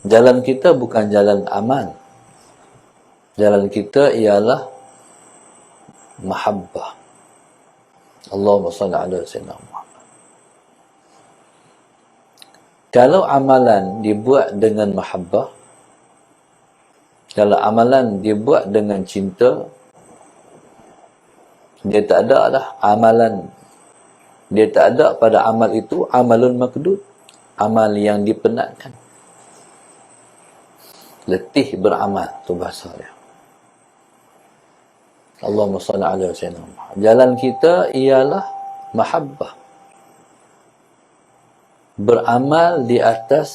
Jalan kita bukan jalan amal. Jalan kita ialah mahabbah. Allahumma salli ala sayyidina Muhammad. Kalau amalan dibuat dengan mahabbah, kalau amalan dibuat dengan cinta, dia tak ada lah amalan. Dia tak ada pada amal itu amalun makdud, amal yang dipenatkan. Letih beramal, tu bahasa dia. Allahumma salli ala sayyidina Muhammad. Jalan kita ialah mahabbah. Beramal di atas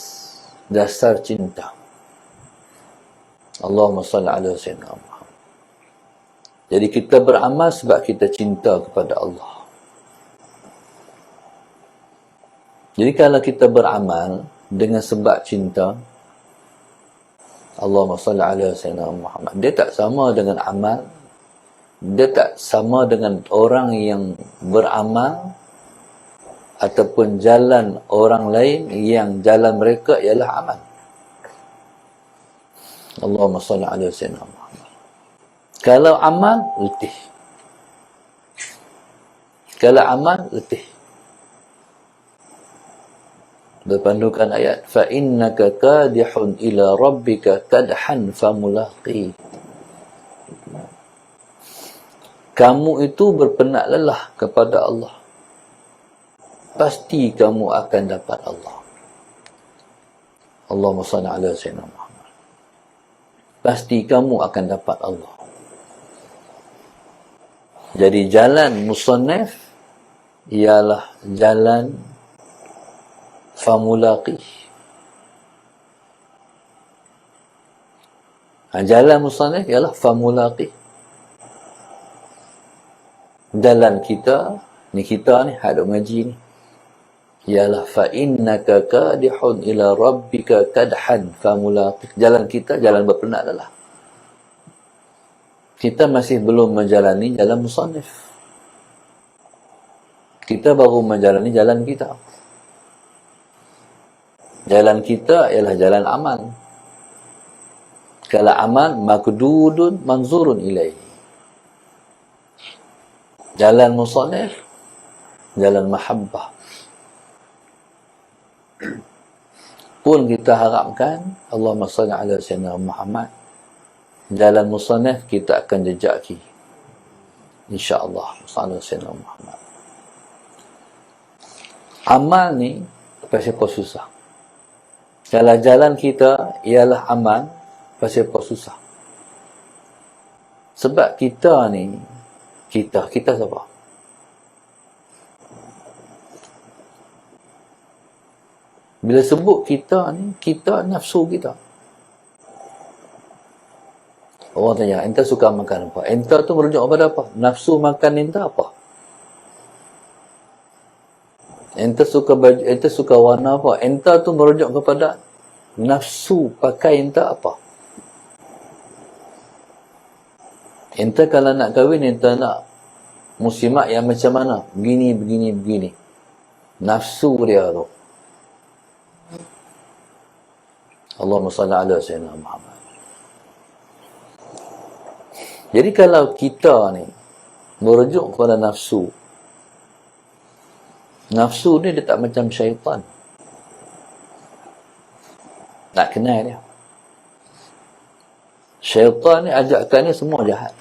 dasar cinta. Allahumma salli ala sayyidina Muhammad. Jadi kita beramal sebab kita cinta kepada Allah. Jadi kalau kita beramal dengan sebab cinta, Allahumma salli ala sayyidina Muhammad, dia tak sama dengan amal. Dia tak sama dengan orang yang beramal ataupun jalan orang lain yang jalan mereka ialah amal. Allahumma salli ala sayyidina Muhammad. Kalau amal, letih. Kalau amal, letih. Berpandukan ayat, فَإِنَّكَ كَادِحٌ إِلَى رَبِّكَ كَدْحًا فَمُلَاقِيهِ. Kamu itu berpenat lelah kepada Allah. Pasti kamu akan dapat Allah. Allahumma salli ala sayyidina Muhammad. Pasti kamu akan dapat Allah. Jadi jalan musannaf ialah jalan famulaqi. Jalan musannaf ialah famulaqi. Jalan kita ni hadap ngaji ni ialah fa innaka kadihun ila rabbika kadhan famulaqi. Jalan kita jalan berpenat lelah. Kita masih belum menjalani jalan musannaf. Kita baru menjalani jalan kita. Jalan kita ialah jalan amal. Kalau amal makdudun manzurun ilaihi. Jalan musannaf, jalan mahabbah. Pun kita harapkan, Allahumma salli ala sayyidina Muhammad, jalan musannaf kita akan jejaki. InsyaAllah, salli ala sayyidina Muhammad. Amal ni, pasal susah. Kalau jalan kita ialah amal, pasal susah. Sebab kita ni, kita siapa? Bila sebut kita ni, kita nafsu kita. Orang tanya, ente suka makan apa? Ente tu merujuk kepada apa? Nafsu makan ente apa? Ente suka baju, ente suka warna apa? Ente tu merujuk kepada nafsu pakai ente apa? Ente kalau nak kahwin, ente nak muslimat yang macam mana? Begini. Nafsu dia tu. Allahumma salli ala sayyidina Muhammad. Jadi kalau kita ni merujuk kepada nafsu, nafsu ni dia tak macam syaitan. Nak kenal dia. Syaitan ni ajakkan ni semua jahat.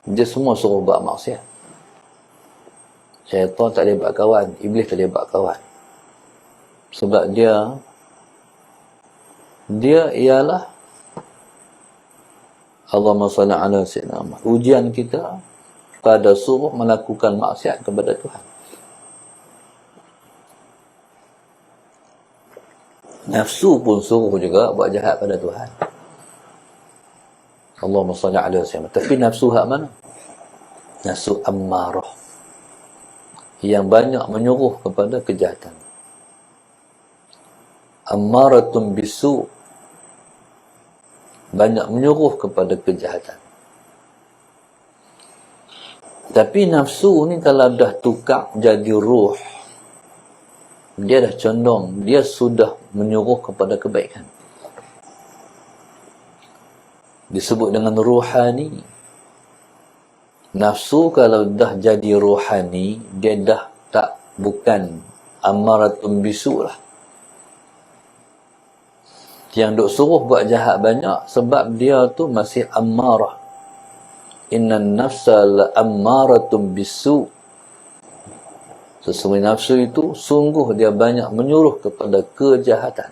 Dia semua suruh buat maksiat. Syaitan tak boleh buat kawan. Iblis tak boleh buat kawan. Sebab dia ialah Allahumma salli ala sayyidina Muhammad. Ujian kita pada suruh melakukan maksiat kepada Tuhan. Nafsu pun suruh juga buat jahat pada Tuhan. Allahumma salli ala sayyidina. Tapi nafsu hak mana? Nafsu ammarah. Yang banyak menyuruh kepada kejahatan. Ammaratun bisu. Banyak menyuruh kepada kejahatan. Tapi nafsu ni kalau dah tukar jadi ruh, dia dah condong, dia sudah menyuruh kepada kebaikan. Disebut dengan ruhani. Nafsu kalau dah jadi ruhani, dia dah tak, bukan amaratun bisu lah. Yang duk suruh buat jahat banyak sebab dia tu masih amarah. Innan nafsa la ammaratun bisu. Sesungguhnya nafsu itu sungguh dia banyak menyuruh kepada kejahatan.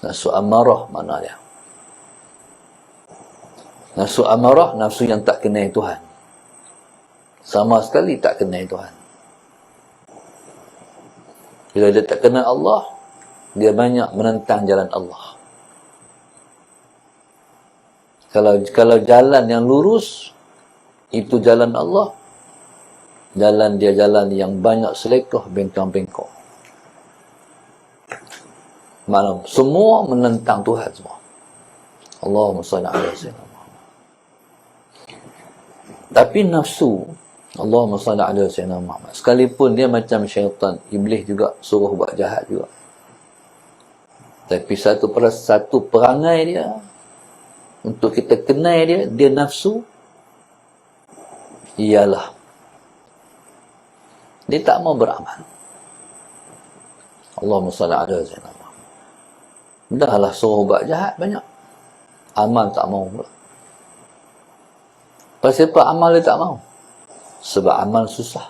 Nafsu amarah mana dia? Nafsu amarah, nafsu yang tak kenal Tuhan. Sama sekali tak kenal Tuhan. Bila dia tak kenal Allah, dia banyak menentang jalan Allah. Kalau jalan yang lurus, itu jalan Allah. Jalan dia jalan yang banyak selekah, bengkang-bengkok. Malam semua menentang Tuhan semua. Allahumma salli ala sayyidina Muhammad. Tapi nafsu, Allahumma salli ala sayyidina Muhammad, sekalipun dia macam syaitan, iblis juga suruh buat jahat juga. Tapi satu perangai dia, untuk kita kenal dia nafsu, ialah dia tak mau beramal. Allahumma salli ala sayyidina Muhammad. Dahlah suruh buat jahat banyak, amal tak mau pula. Pasal apa amal dia tak mau? Sebab amal susah.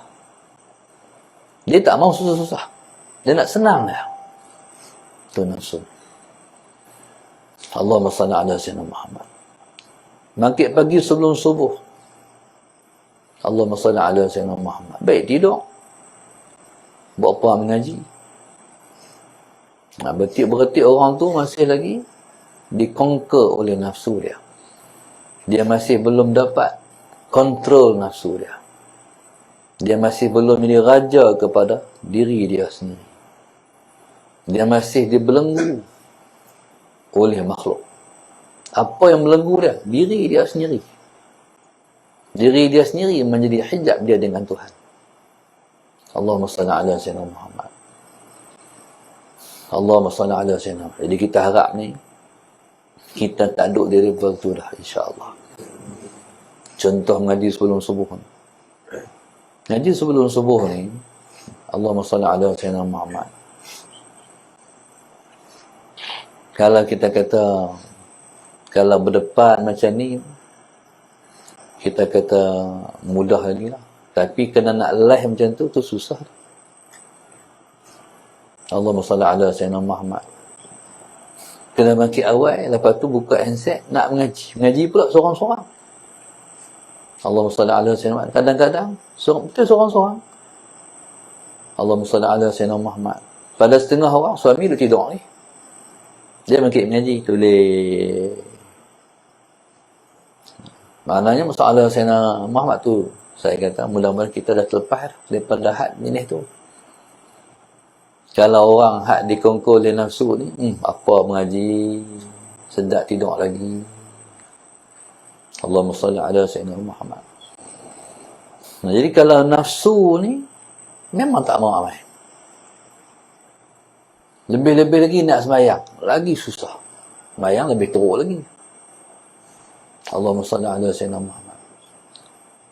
Dia tak mau susah-susah, dia nak senang dia. Itu nafsu. Allahumma salli ala sayyidina Muhammad. Bangkit pagi sebelum subuh, Allahumma salli ala sayyidina Muhammad. Baik tidur, buat apa mengaji. Berarti orang tu masih lagi dikonquer oleh nafsu dia. Dia masih belum dapat kontrol nafsu dia. Dia masih belum jadi raja kepada diri dia sendiri. Dia masih dibelenggu oleh makhluk. Apa yang belenggu dia? Diri dia sendiri. Diri dia sendiri menjadi hijab dia dengan Tuhan. Allahumma salli ala sayyidina Muhammad. Allahumma salli ala sayyidina Muhammad. Jadi kita harap ni, kita tak duduk di level tu dah, insyaAllah. Contoh mengaji sebelum subuh ni. Ngaji sebelum subuh ni, Allahumma salli ala sayyidina Muhammad. Kalau kita kata, kalau berdepan macam ni, kita kata mudah lagi lah. Tapi kena nak live macam tu susah. Allahumma salli ala sayyidina Muhammad. Kena bangkit awal, lepas tu buka handset, nak mengaji. Mengaji pula seorang-seorang. Allahumma salli ala sayyidina Muhammad. Kadang-kadang, betul seorang-seorang. Allahumma salli ala sayyidina Muhammad. Pada setengah orang, suami dia tidur ni. Dia bangkit mengaji, tulis. Maknanya masalah Sayyidina Muhammad tu, saya kata mudah-mudahan kita dah terlepas daripada had jenis tu. Kalau orang had dikongkol oleh nafsu ni, apa mengaji, sedap tidur lagi. Allahumma salli ala Sayyidina Muhammad. Nah, jadi kalau nafsu ni memang tak mau amal. Lebih-lebih lagi nak sembahyang, lagi susah. Sembahyang lebih teruk lagi. Allahumma salli ala sayyidina Muhammad.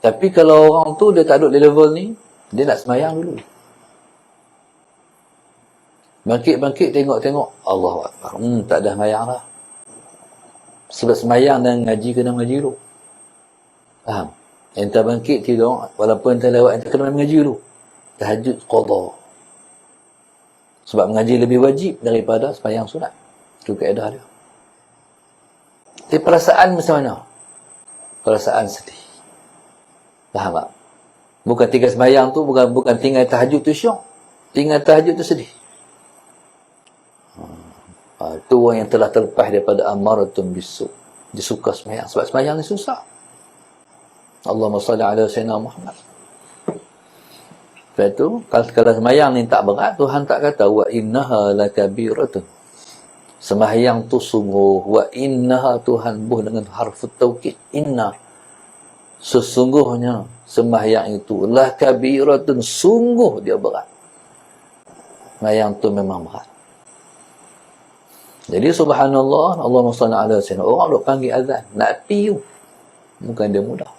Tapi kalau orang tu dia tak duduk di level ni, dia nak sembahyang dulu. Bangkit-bangkit tengok-tengok, Allahu Akbar. Tak ada sembahyang lah. Sebab sembahyang dan ngaji kena mengaji dulu. Faham? Entah bangkit tidur, walaupun entah lewat, entah kena mengaji dulu. Tahajud qadha. Sebab mengaji lebih wajib daripada sembahyang sunat. Itu kaedah dia. Tapi perasaan macam mana? Perasaan sedih. Faham tak? Bukan tinggal sembahyang tu, bukan tinggal tahajud tu syok. Tinggal tahajud tu sedih. Itu orang yang telah terlepas daripada amaratun bisu. Dia suka sembahyang. Sebab sembahyang ni susah. Allahumma salli ala sayyidina Muhammad. Lepas tu, kalau sembahyang ni tak berat, Tuhan tak kata, wa innaha lakabiratun. Sembahyang tu sungguh, wa innaha, Tuhan buh dengan harfu taukid, inna. Sesungguhnya, sembahyang itu lakabiratun, sungguh dia berat. Mayang tu memang berat. Jadi subhanallah, Allahumma salli ala sayyidina. Orang duk panggil azan, nak pi bukan dia mudah.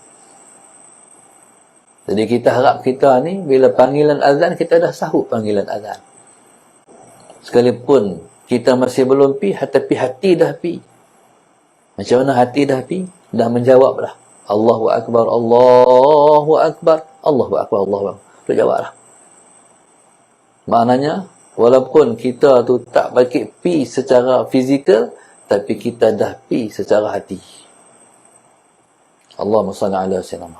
Jadi kita harap kita ni bila panggilan azan, kita dah sahut panggilan azan. Sekalipun kita masih belum pi, tapi hati dah pi. Macam mana hati dah pi? Dah menjawab dah. Allahu akbar, Allahu akbar, Allahu akbar, Allahu akbar. Tu jawablah. Maknanya walaupun kita tu tak balik pi secara fizikal, tapi kita dah pi secara hati. Allahumma salli ala sayyidina.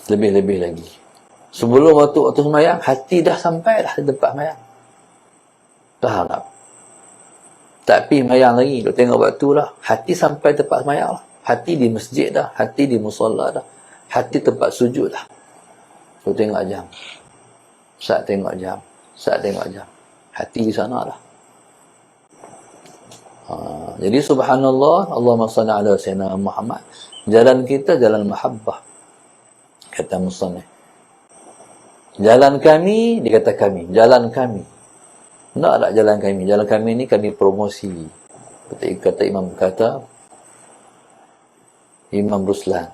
Lebih-lebih lagi. Sebelum waktu semayang, hati dah sampai dah di tempat semayang. Dah harap. Tak pi semayang lagi. Duk tengok waktu lah. Hati sampai tempat semayang lah. Hati di masjid dah. Hati di musalla dah. Hati tempat sujud dah. Duk tengok jam. Saat tengok jam. Saat tengok jam. Hati di sana dah. Jadi subhanallah, Allahumma salli ala sayyidina Muhammad. Jalan kita jalan mahabbah. Kata musannif. Jalan kami, dikata kami. Jalan kami. Tak jalan kami. Jalan kami ni kami promosi. Kata Imam Ruslan.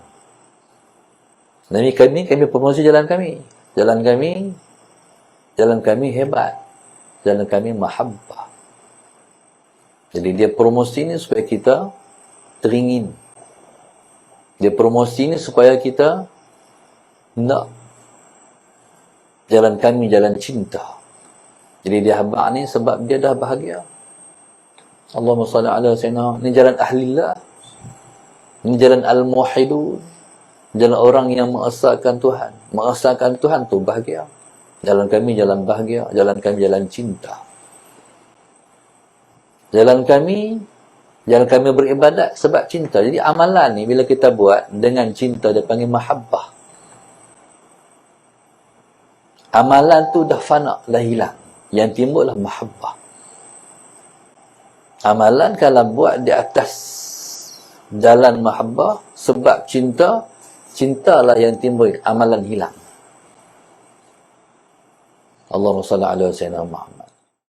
Kami promosi jalan kami. Jalan kami hebat. Jalan kami mahabbah. Jadi dia promosi ni supaya kita teringin. Dia promosi ni supaya kita nak. Jalan kami jalan cinta. Jadi dia habaq ni sebab dia dah bahagia. Allahumma salli ala sayyidina. Ini jalan ahlillah. Ini jalan al-muwahhidun. Jalan orang yang mengesahkan Tuhan. Mengesahkan Tuhan tu bahagia. Jalan kami jalan bahagia. Jalan kami jalan cinta. Jalan kami beribadat sebab cinta. Jadi amalan ni bila kita buat dengan cinta, dia panggil mahabbah. Amalan tu dah fana, dah hilang. Yang timbul lah mahabbah. Amalan kalau buat di atas jalan mahabbah, sebab cinta, cintalah yang timbul, amalan hilang. Allahumma salli ala sayyidina Muhammad.